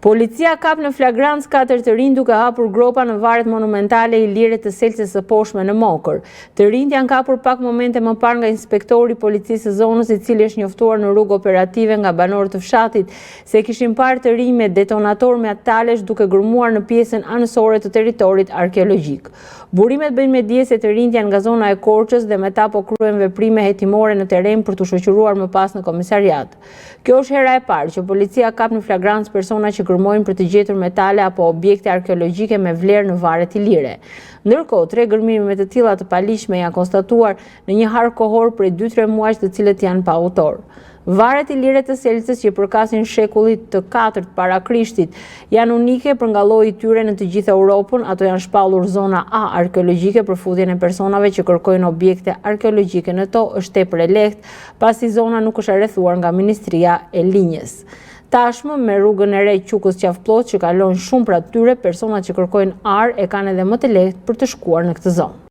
Policia kap në flagrancë 4 të rinj duke hapur gropa në varet monumentale Ilire të Selcës së Poshtme në Mokër. Të rinjt janë kapur pak momente më parë nga inspektori i policisë së zonës, i cili është njoftuar në rrugë operative nga banorët të fshatit se kishin parë të rinj me detonator me atalesh duke gërmuar në pjesën anësore të territorit arkeologjik. Burimet bëjnë me dije se të rinjt janë nga zona e Korçës dhe me ta po kryen veprime hetimore në terren për të shoqëruar më pas në komisariat. Kjo është hera e parë që policia kap në flagrancë persona që gërmojnë për të gjetur metale apo objekte arkeologjike me vlerë në varet Ilire. Ndërkohë, 3 gërmime me të tilla të paligjshme janë konstatuar në një harë kohor prej 2-3 muajsh, të cilët janë pa autor. Varet Ilire të Selcës, që përkasin shekullit të 4 para Krishtit, janë unike për nga lloji i tyre në të gjithë Europën. Ato janë shpallur zona A arkeologjike për futjen e personave që kërkojnë objekte arkeologjike në to është tepër e lehtë, pasi zona nuk është rrethuar nga Ministria e Linjës. Tashmë, me rrugën e re Qukës Qafpllot që kalon shumë pra tyre, personat që kërkojnë ar e kanë edhe më të lehtë për të shkuar në këtë zonë.